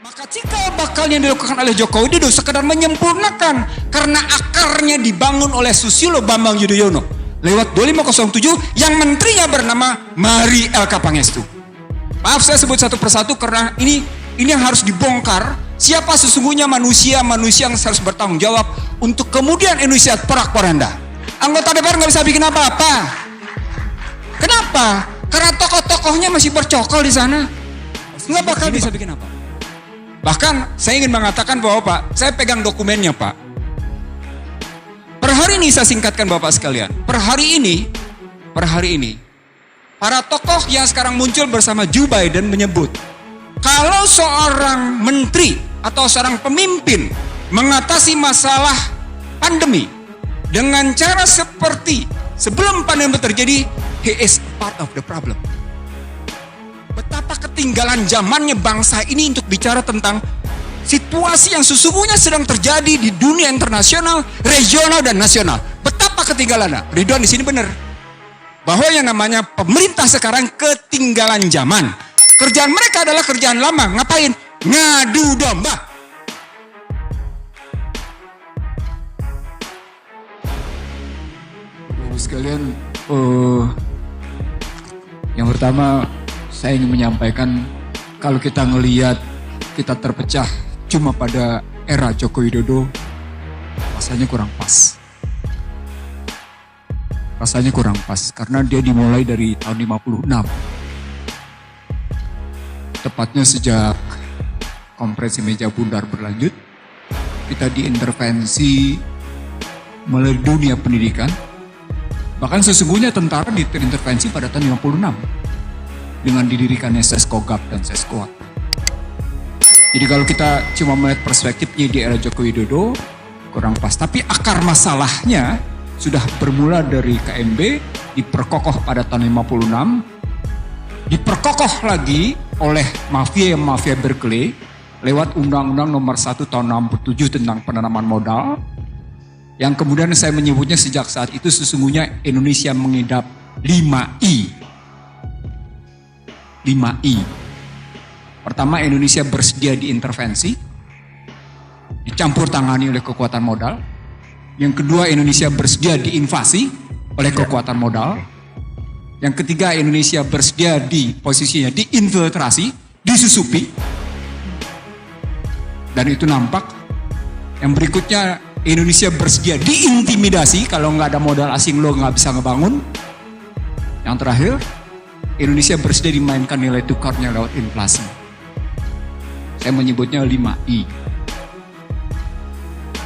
Maka cikal bakal yang dilakukan oleh Joko Widodo sekedar menyempurnakan karena akarnya dibangun oleh Susilo Bambang Yudhoyono lewat 2507 yang menterinya bernama Mari Elka Pangestu. Maaf saya sebut satu persatu karena ini yang harus dibongkar siapa sesungguhnya manusia yang harus bertanggung jawab untuk kemudian Indonesia porak-poranda. Anggota DPR nggak bisa bikin apa-apa. Kenapa? Karena tokoh-tokohnya masih bercokol di sana. Nggak bakal bisa bikin apa. Bahkan saya ingin mengatakan bahwa Pak, saya pegang dokumennya Pak. Per hari ini saya singkatkan Bapak sekalian. Per hari ini, para tokoh yang sekarang muncul bersama Joe Biden menyebut, kalau seorang menteri atau seorang pemimpin mengatasi masalah pandemi dengan cara seperti sebelum pandemi terjadi, he is part of the problem. Betapa ketinggalan zamannya bangsa ini untuk bicara tentang situasi yang sesungguhnya sedang terjadi di dunia internasional, regional dan nasional. Betapa ketinggalannya. Ridwan di sini benar. Bahwa yang namanya pemerintah sekarang ketinggalan zaman. Kerjaan mereka adalah kerjaan lama. Ngapain? Ngadu domba. Bapak sekalian, yang pertama saya ingin menyampaikan kalau kita ngelihat kita terpecah cuma pada era Joko Widodo, rasanya kurang pas. Rasanya kurang pas karena dia dimulai dari tahun 56. Tepatnya sejak konferensi meja bundar berlanjut, kita diintervensi melalui dunia pendidikan. Bahkan sesungguhnya tentara diintervensi pada tahun 56. Dengan didirikannya Seskogab dan Seskoat. Jadi kalau kita cuma melihat perspektifnya di era Joko Widodo, kurang pas. Tapi akar masalahnya sudah bermula dari KMB, diperkokoh pada tahun 56, diperkokoh lagi oleh mafia Berkeley, lewat Undang-Undang nomor 1 tahun 67 tentang penanaman modal, yang kemudian saya menyebutnya sejak saat itu sesungguhnya Indonesia mengidap 5I. 5I. Pertama, Indonesia bersedia diintervensi, dicampur tangani oleh kekuatan modal. Yang kedua, Indonesia bersedia diinvasi oleh kekuatan modal. Yang ketiga, Indonesia bersedia di posisinya diinfiltrasi, disusupi. Dan itu nampak. Yang berikutnya, Indonesia bersedia diintimidasi, kalau nggak ada modal asing lo nggak bisa ngebangun. Yang terakhir, Indonesia bersedia dimainkan nilai tukarnya lewat inflasi. Saya menyebutnya 5I.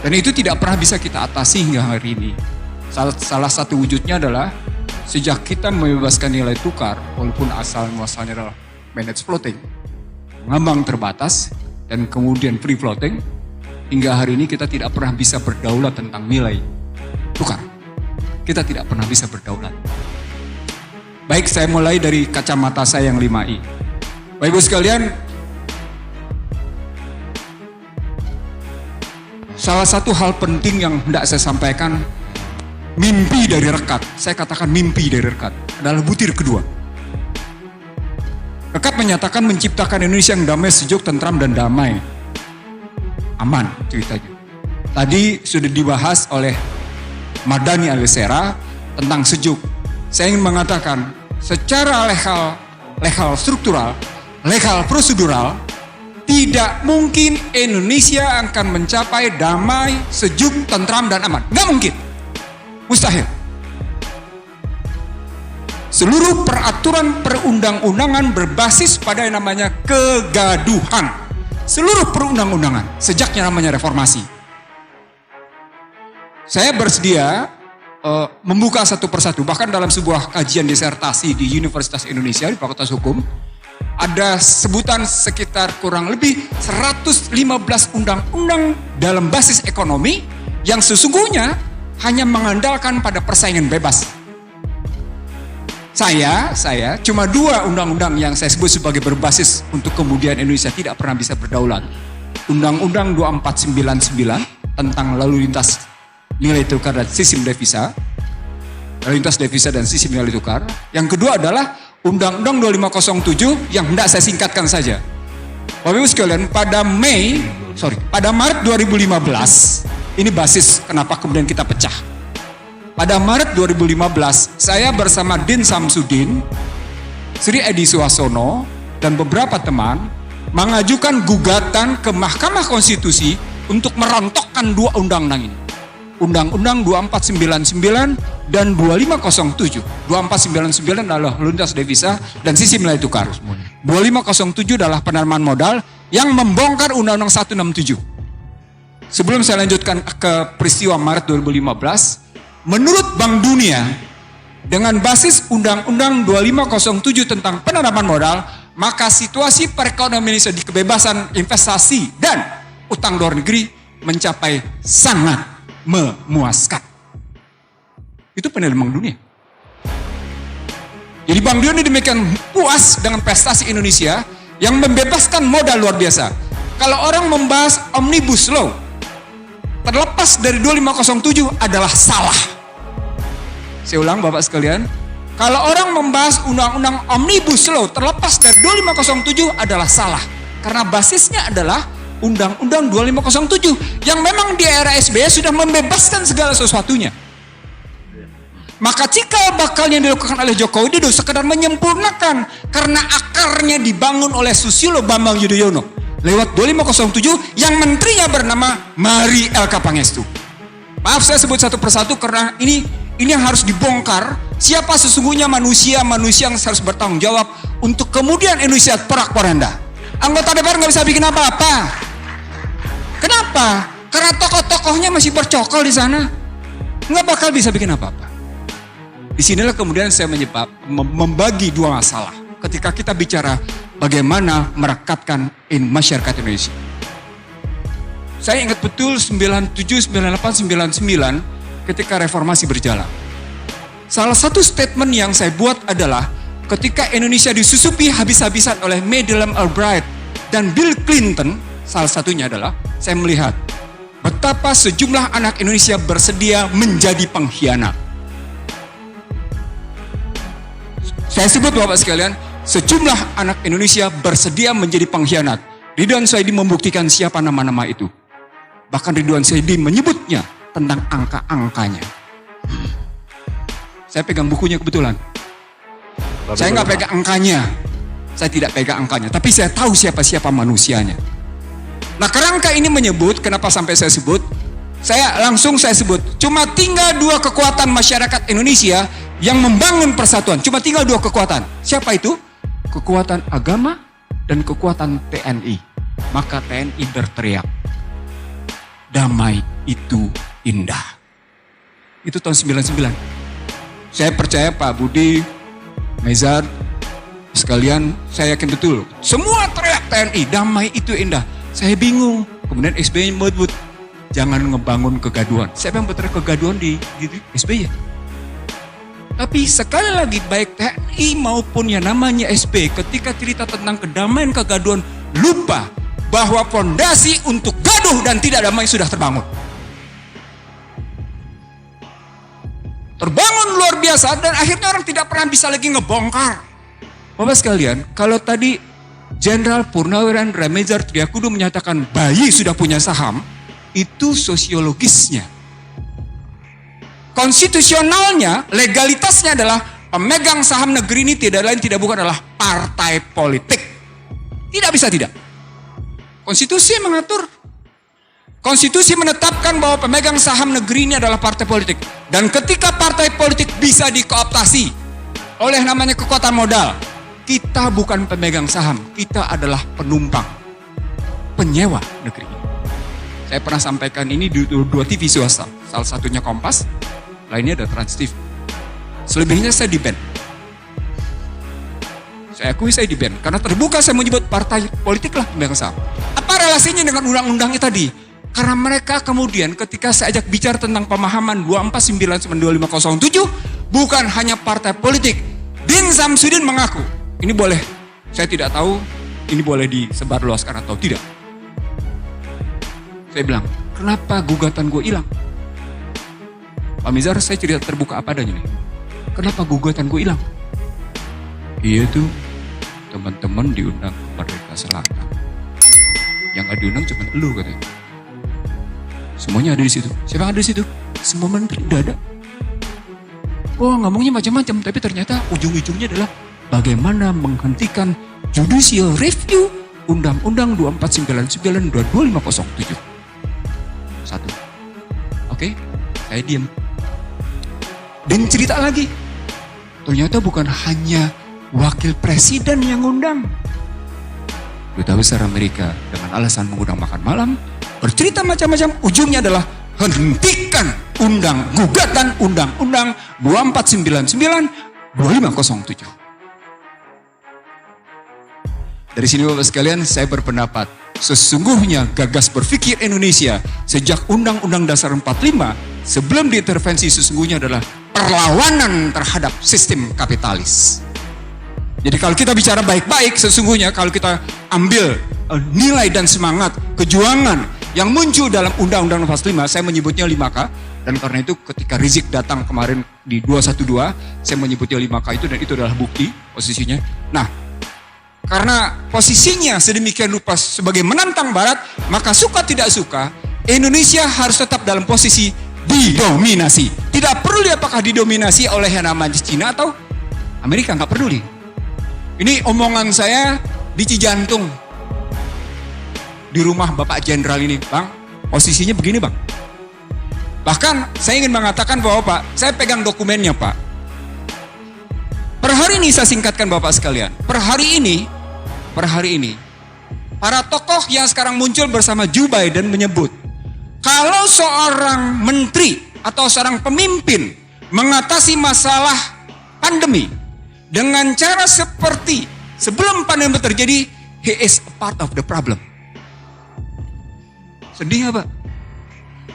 Dan itu tidak pernah bisa kita atasi hingga hari ini. Salah satu wujudnya adalah sejak kita membebaskan nilai tukar, walaupun asal muasalnya adalah managed floating, ngambang terbatas, dan kemudian free floating, hingga hari ini kita tidak pernah bisa berdaulat tentang nilai tukar. Kita tidak pernah bisa berdaulat. Baik, saya mulai dari kacamata saya yang 5I. Bapak Ibu sekalian, salah satu hal penting yang hendak saya sampaikan, mimpi dari Rekat, saya katakan mimpi dari Rekat, adalah butir kedua. Rekat menyatakan menciptakan Indonesia yang damai, sejuk, tentram, dan damai. Aman ceritanya. Tadi sudah dibahas oleh Mardhani Alisera tentang sejuk. Saya ingin mengatakan, secara legal struktural, legal prosedural, tidak mungkin Indonesia akan mencapai damai, sejuk, tentram, dan aman. Nggak mungkin. Mustahil. Seluruh peraturan perundang-undangan berbasis pada yang namanya kegaduhan. Seluruh perundang-undangan, sejaknya namanya reformasi. Saya bersedia membuka satu persatu, bahkan dalam sebuah kajian disertasi di Universitas Indonesia di Fakultas Hukum, ada sebutan sekitar kurang lebih 115 undang-undang dalam basis ekonomi yang sesungguhnya hanya mengandalkan pada persaingan bebas. Saya cuma 2 undang-undang yang saya sebut sebagai berbasis untuk kemudian Indonesia tidak pernah bisa berdaulat. Undang-Undang 2499 tentang lalu lintas nilai tukar dan sistem devisa, lalu lintas devisa dan sistem nilai tukar. Yang kedua adalah Undang-Undang 2507 yang hendak saya singkatkan saja. Bapak Ibu sekalian, pada Maret 2015, ini basis kenapa kemudian kita pecah. Pada Maret 2015, saya bersama Din Samsudin, Sri Edi Suasono, dan beberapa teman mengajukan gugatan ke Mahkamah Konstitusi untuk merontokkan dua undang-undang ini. Undang-Undang 2499 dan 2507. 2499 adalah lintas devisa dan sisi nilai tukar. 2507 adalah penanaman modal yang membongkar Undang-Undang 167. Sebelum saya lanjutkan ke peristiwa Maret 2015, menurut Bank Dunia, dengan basis Undang-Undang 2507 tentang penanaman modal, maka situasi perekonomian Indonesia di kebebasan investasi dan utang luar negeri mencapai sangat memuaskan. Itu penilaian Bank Dunia. Jadi Bank Dunia demikian puas dengan prestasi Indonesia yang membebaskan modal luar biasa. Kalau orang membahas Omnibus Law, terlepas dari 2507 adalah salah. Saya ulang Bapak sekalian, kalau orang membahas Undang-Undang Omnibus Law terlepas dari 2507 adalah salah. Karena basisnya adalah Undang-Undang 2507 yang memang di era SBY sudah membebaskan segala sesuatunya. Maka cikal bakal yang dilakukan oleh Joko Widodo sekedar menyempurnakan karena akarnya dibangun oleh Susilo Bambang Yudhoyono lewat 2507 yang menterinya bernama Mari Elka Pangestu. Maaf saya sebut satu persatu karena ini yang harus dibongkar. Siapa sesungguhnya manusia yang harus bertanggung jawab untuk kemudian Indonesia porak-poranda. Anggota DPR nggak bisa bikin apa-apa. Kenapa? Karena tokoh-tokohnya masih bercokol di sana. Nggak bakal bisa bikin apa-apa. Disinilah kemudian saya membagi dua masalah. Ketika kita bicara bagaimana merekatkan masyarakat Indonesia. Saya ingat betul 97, 98, 99 ketika reformasi berjalan. Salah satu statement yang saya buat adalah ketika Indonesia disusupi habis-habisan oleh Madeleine Albright dan Bill Clinton, salah satunya adalah saya melihat betapa sejumlah anak Indonesia bersedia menjadi pengkhianat. Saya sebut Bapak sekalian, sejumlah anak Indonesia bersedia menjadi pengkhianat. Ridwan Saidi membuktikan siapa nama-nama itu. Bahkan Ridwan Saidi menyebutnya tentang angka-angkanya. Saya pegang bukunya kebetulan. Saya nggak pegang angkanya. Saya tidak pegang angkanya. Tapi saya tahu siapa-siapa manusianya. Nah kerangka ini menyebut, kenapa sampai saya sebut? Saya sebut. Cuma tinggal dua kekuatan masyarakat Indonesia yang membangun persatuan. Cuma tinggal dua kekuatan. Siapa itu? Kekuatan agama dan kekuatan TNI. Maka TNI berteriak, damai itu indah. Itu tahun 99. Saya percaya Pak Budi, Mezar, sekalian saya yakin betul. Semua teriak TNI, damai itu indah. Saya bingung. Kemudian SBY menyebut, jangan ngebangun kegaduhan. Siapa yang berteriak kegaduhan di SBY? Tapi sekali lagi baik TNI maupun yang namanya SBY ketika cerita tentang kedamaian kegaduhan lupa bahwa fondasi untuk gaduh dan tidak damai sudah terbangun. Terbangun luar biasa dan akhirnya orang tidak pernah bisa lagi ngebongkar. Bapak sekalian, kalau tadi Jenderal Purnawirawan Remizer Triakudu menyatakan bayi sudah punya saham, itu sosiologisnya. Konstitusionalnya, legalitasnya adalah pemegang saham negeri ini tidak lain tidak bukan adalah partai politik. Tidak bisa tidak. Konstitusi mengatur. Konstitusi menetapkan bahwa pemegang saham negeri ini adalah partai politik. Dan ketika partai politik bisa dikooptasi oleh namanya kekuatan modal, kita bukan pemegang saham, kita adalah penumpang, penyewa negeri ini. Saya pernah sampaikan ini di dua TV swasta, salah satunya Kompas, lainnya ada Trans TV. Selebihnya saya di-ban. Saya akui saya di-ban, karena terbuka saya menyebut partai politik lah pemegang saham. Apa relasinya dengan undang-undangnya tadi? Karena mereka kemudian ketika saya ajak bicara tentang pemahaman 2499-2507, bukan hanya partai politik. Din Samsudin mengaku, ini boleh, saya tidak tahu ini boleh disebarluaskan atau tidak. Saya bilang, kenapa gugatan gue hilang? Pak Mizar, saya cerita terbuka apa adanya nih. Kenapa gugatan gue hilang? Iya tuh, teman-teman diundang ke Merdeka Selatan. Yang nggak diundang cuma elu katanya. Semuanya ada di situ. Siapa yang ada di situ? Semua menteri udah ada. Oh, ngomongnya macam-macam, tapi ternyata ujung-ujungnya adalah bagaimana menghentikan judicial review Undang-Undang 2499 2507. Satu. Oke, saya diam. Dan cerita lagi. Ternyata bukan hanya wakil presiden yang undang. Duta Besar Amerika dengan alasan mengundang makan malam, bercerita macam-macam, ujungnya adalah hentikan gugatan Undang-Undang 2499 2507. Dari sini Bapak sekalian, saya berpendapat sesungguhnya gagas berpikir Indonesia sejak Undang-Undang Dasar 45 sebelum diintervensi sesungguhnya adalah perlawanan terhadap sistem kapitalis. Jadi kalau kita bicara baik-baik, sesungguhnya kalau kita ambil nilai dan semangat kejuangan yang muncul dalam Undang-Undang 45, saya menyebutnya 5K. Dan karena itu ketika Rizik datang kemarin di 212, saya menyebutnya 5K itu, dan itu adalah bukti posisinya. Nah, karena posisinya sedemikian rupa sebagai menantang Barat, maka suka tidak suka, Indonesia harus tetap dalam posisi didominasi. Tidak peduli apakah didominasi oleh yang namanya Cina atau Amerika, nggak peduli. Ini omongan saya di Cijantung. Di rumah Bapak Jenderal ini, Bang, posisinya begini, Bang. Bahkan saya ingin mengatakan bahwa Pak, saya pegang dokumennya, Pak. Per hari ini saya singkatkan Bapak sekalian. Per hari ini, para tokoh yang sekarang muncul bersama Joe Biden menyebut, kalau seorang menteri atau seorang pemimpin mengatasi masalah pandemi dengan cara seperti sebelum pandemi terjadi, he is a part of the problem. Sedih Pak?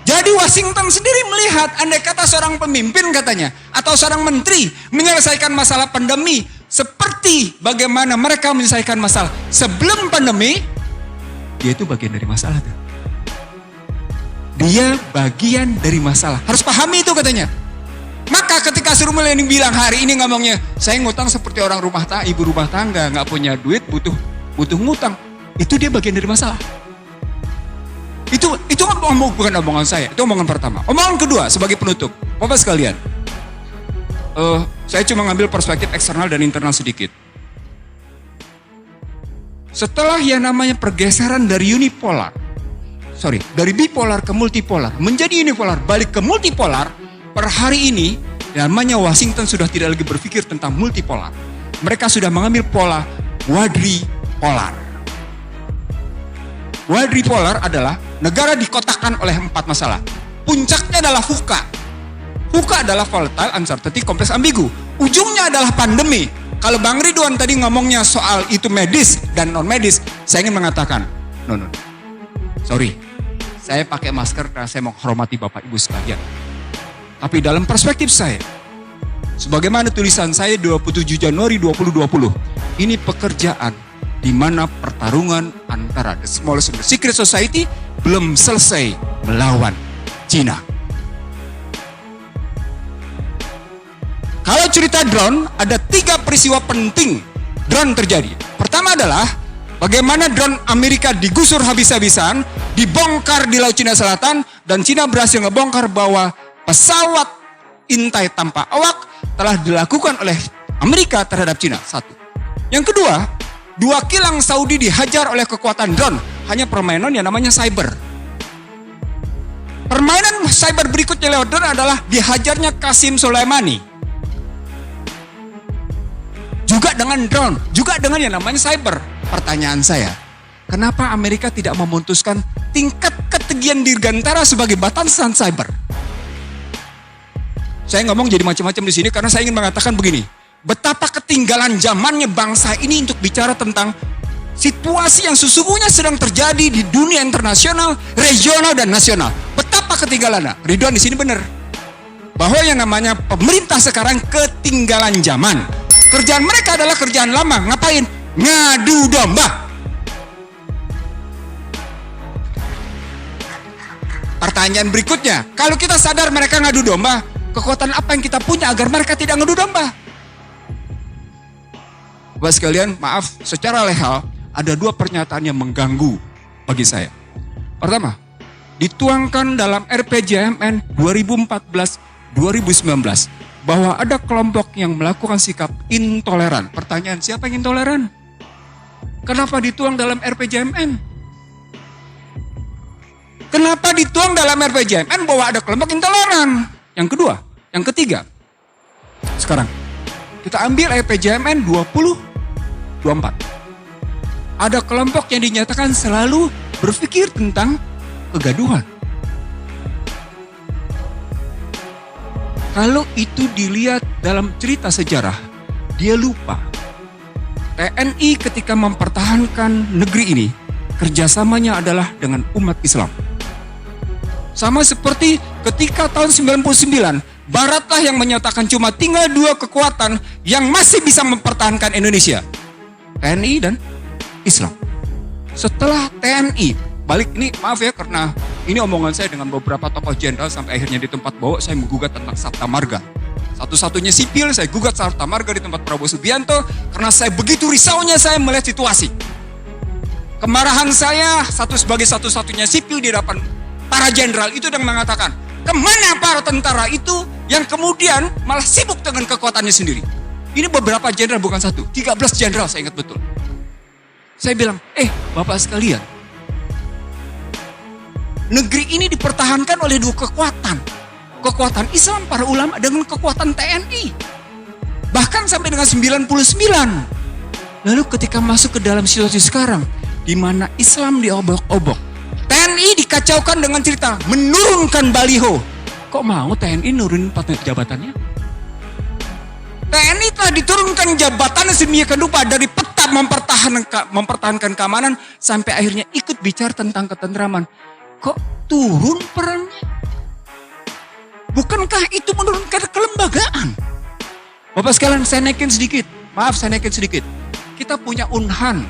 Jadi Washington sendiri melihat, andai kata seorang pemimpin katanya, atau seorang menteri menyelesaikan masalah pandemi seperti bagaimana mereka menyelesaikan masalah sebelum pandemi, dia itu bagian dari masalah tuh. Dia bagian dari masalah. Harus pahami itu katanya. Maka ketika Sri Mulyani bilang hari ini ngomongnya, saya ngutang seperti orang ibu rumah tangga, nggak punya duit, butuh ngutang. Itu dia bagian dari masalah. Itu bukan omongan saya, itu omongan pertama. Omongan kedua sebagai penutup, Bapak sekalian, saya cuma ngambil perspektif eksternal dan internal sedikit. Setelah yang namanya pergeseran dari dari bipolar ke multipolar, menjadi unipolar, balik ke multipolar, per hari ini namanya Washington sudah tidak lagi berpikir tentang multipolar. Mereka sudah mengambil pola quadripolar. Quadripolar adalah negara dikotakkan oleh 4 masalah. Puncaknya adalah VUCA. VUCA adalah volatile, uncertainty, kompleks, ambigu. Ujungnya adalah pandemi. Kalau Bang Ridwan tadi ngomongnya soal itu medis dan non medis, saya ingin mengatakan, no. Sorry, saya pakai masker karena saya menghormati Bapak Ibu sekalian. Tapi dalam perspektif saya, sebagaimana tulisan saya 27 Januari 2020, ini pekerjaan di mana pertarungan antara the smallest and the secret society belum selesai melawan Cina. Kalau cerita drone, ada 3 peristiwa penting drone terjadi. Pertama adalah bagaimana drone Amerika digusur habis-habisan, dibongkar di Laut Cina Selatan, dan Cina berhasil ngebongkar bahwa pesawat intai tanpa awak telah dilakukan oleh Amerika terhadap Cina. 1. Yang kedua, 2 kilang Saudi dihajar oleh kekuatan drone. Hanya permainan yang namanya cyber. Permainan cyber berikutnya lewat drone adalah dihajarnya Qasim Soleimani. Juga dengan drone, juga dengan yang namanya cyber. Pertanyaan saya, kenapa Amerika tidak memutuskan tingkat ketegian dirgantara sebagai batasan cyber? Saya ngomong jadi macam-macam di sini karena saya ingin mengatakan begini. Betapa ketinggalan zamannya bangsa ini untuk bicara tentang situasi yang sesungguhnya sedang terjadi di dunia internasional, regional, dan nasional. Betapa ketinggalannya. Ridwan di sini benar. Bahwa yang namanya pemerintah sekarang ketinggalan zaman. Kerjaan mereka adalah kerjaan lama. Ngapain? Ngadu domba. Pertanyaan berikutnya, kalau kita sadar mereka ngadu domba, kekuatan apa yang kita punya agar mereka tidak ngadu domba? Bapak sekalian, maaf, secara lehal ada 2 pernyataan yang mengganggu bagi saya. Pertama, dituangkan dalam RPJMN 2014-2019 bahwa ada kelompok yang melakukan sikap intoleran. Pertanyaan, siapa yang intoleran? Kenapa dituang dalam RPJMN? Kenapa dituang dalam RPJMN bahwa ada kelompok intoleran? Yang kedua, yang ketiga. Sekarang, kita ambil RPJMN 2024. Ada kelompok yang dinyatakan selalu berpikir tentang kegaduhan. Kalau itu dilihat dalam cerita sejarah, dia lupa. TNI ketika mempertahankan negeri ini, kerjasamanya adalah dengan umat Islam. Sama seperti ketika tahun 99, Baratlah yang menyatakan cuma tinggal dua kekuatan yang masih bisa mempertahankan Indonesia. TNI dan Islam. Setelah TNI, balik ini maaf ya karena ini omongan saya dengan beberapa tokoh jenderal sampai akhirnya di tempat bawah saya menggugat tentang Sabta Marga. Satu-satunya sipil saya gugat Sabta Marga di tempat Prabowo Subianto karena saya begitu risaunya saya melihat situasi. Kemarahan saya sebagai satu-satunya sipil di hadapan para jenderal itu dan mengatakan, kemana para tentara itu yang kemudian malah sibuk dengan kekuatannya sendiri. Ini beberapa jenderal bukan satu, 13 jenderal saya ingat betul. Saya bilang, Bapak sekalian, negeri ini dipertahankan oleh dua kekuatan. Kekuatan Islam, para ulama, dengan kekuatan TNI. Bahkan sampai dengan 99. Lalu ketika masuk ke dalam situasi sekarang, di mana Islam diobok-obok, TNI dikacaukan dengan cerita menurunkan baliho. Kok mau TNI nurunin jabatannya? TNI telah diturunkan jabatannya sedemikian rupa dari peta mempertahankan keamanan sampai akhirnya ikut bicara tentang ketentraman. Kok turun perannya? Bukankah itu menurunkan kelembagaan? Bapak sekalian, saya naikin sedikit. Maaf, saya naikin sedikit. Kita punya Unhan.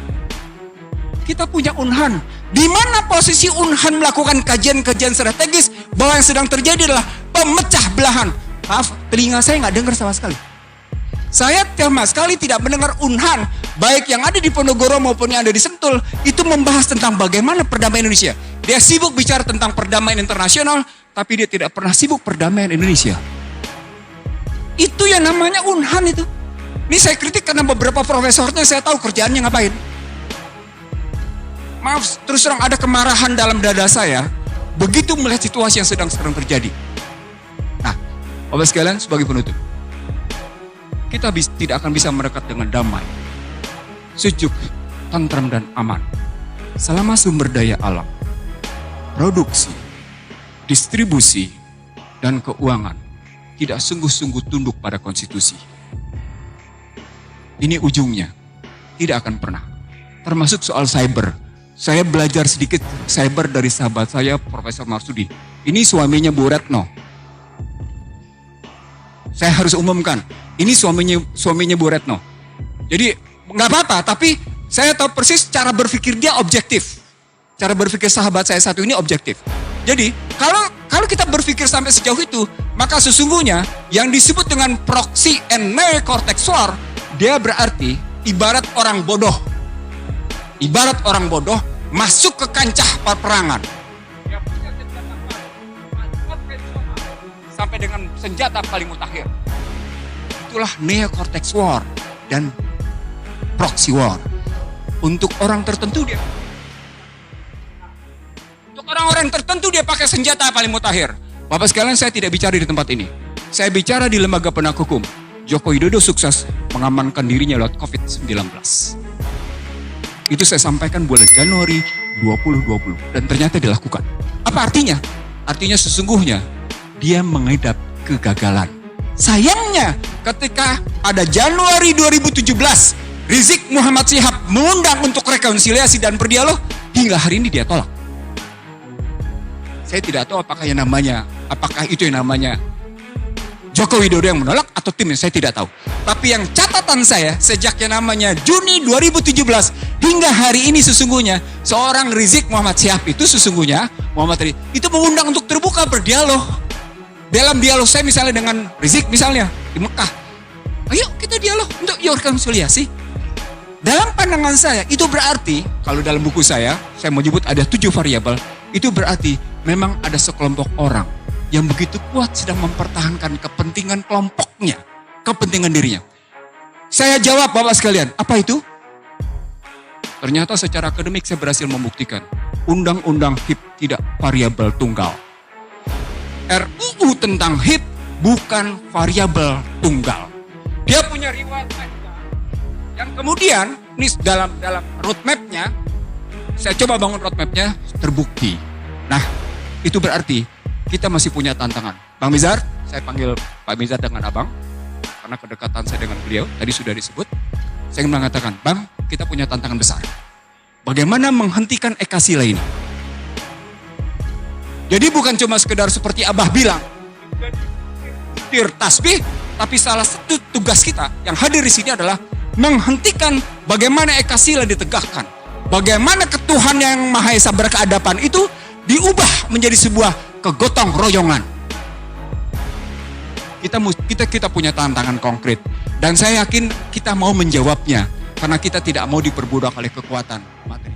Di mana posisi Unhan melakukan kajian-kajian strategis bahwa yang sedang terjadi adalah pemecah belahan. Maaf, telinga saya nggak dengar sama sekali. Saya sama sekali tidak mendengar Unhan, baik yang ada di Ponorogo maupun yang ada di Sentul, itu membahas tentang bagaimana perdamaian Indonesia. Dia sibuk bicara tentang perdamaian internasional, tapi dia tidak pernah sibuk perdamaian Indonesia. Itu yang namanya Unhan itu. Ini saya kritik karena beberapa profesornya saya tahu kerjaannya ngapain. Maaf, terus terang ada kemarahan dalam dada saya, begitu melihat situasi yang sedang terjadi. Nah, Bapak sekalian, sebagai penutup, kita tidak akan bisa mendekat dengan damai, sejuk, tentram dan aman selama sumber daya alam, produksi, distribusi, dan keuangan tidak sungguh-sungguh tunduk pada konstitusi. Ini ujungnya tidak akan pernah. Termasuk soal cyber. Saya belajar sedikit cyber dari sahabat saya, Profesor Marsudi. Ini suaminya Bu Retno. Saya harus umumkan, ini suaminya Bu Retno. Jadi nggak apa-apa, tapi saya tahu persis cara berpikir dia objektif. Cara berpikir sahabat saya satu ini objektif. Jadi kalau kita berpikir sampai sejauh itu, maka sesungguhnya yang disebut dengan proxy and neocortex war, dia berarti ibarat orang bodoh. Ibarat orang bodoh masuk ke kancah peperangan. Dia punya senjata konvensional sampai dengan senjata paling mutakhir. Itulah neocortex war dan proxy war. Untuk orang tertentu dia, untuk orang-orang tertentu dia pakai senjata paling mutakhir. Bapak sekalian, saya tidak bicara di tempat ini. Saya bicara di lembaga penegak hukum. Joko Widodo sukses mengamankan dirinya lewat COVID-19. Itu saya sampaikan bulan Januari 2020 dan ternyata dilakukan. Apa artinya? Artinya sesungguhnya dia mengidap kegagalan. Sayangnya ketika pada Januari 2017 Rizik Muhammad Syihab mengundang untuk rekonsiliasi dan berdialog, hingga hari ini dia tolak. Saya tidak tahu apakah itu yang namanya Joko Widodo yang menolak atau timnya, saya tidak tahu. Tapi yang catatan saya sejak yang namanya Juni 2017 hingga hari ini sesungguhnya seorang Rizik Muhammad Syihab itu sesungguhnya itu mengundang untuk terbuka berdialog. Dalam dialog saya misalnya dengan Rizik misalnya di Mekah, ayo kita dialog untuk rekonsiliasi. Dalam pandangan saya, itu berarti, kalau dalam buku saya menyebut ada 7 variabel, itu berarti memang ada sekelompok orang yang begitu kuat sedang mempertahankan kepentingan kelompoknya, kepentingan dirinya. Saya jawab Bapak sekalian, apa itu? Ternyata secara akademik saya berhasil membuktikan, Undang-Undang HIP tidak variabel tunggal. RUU tentang HIP bukan variabel tunggal. Dia punya riwayat yang kemudian ini dalam roadmap-nya, saya coba bangun roadmap-nya, terbukti. Nah, itu berarti kita masih punya tantangan. Bang Mizar, saya panggil Pak Mizar dengan abang, karena kedekatan saya dengan beliau, tadi sudah disebut. Saya ingin mengatakan, Bang, kita punya tantangan besar. Bagaimana menghentikan Ekasila ini? Jadi bukan cuma sekedar seperti Abah bilang, tasbih, tapi salah satu tugas kita yang hadir di sini adalah menghentikan bagaimana Ekasila ditegakkan. Bagaimana ketuhanan yang Maha Esa berkeadapan itu diubah menjadi sebuah kegotong royongan. Kita punya tantangan konkret. Dan saya yakin kita mau menjawabnya. Karena kita tidak mau diperbudak oleh kekuatan materi.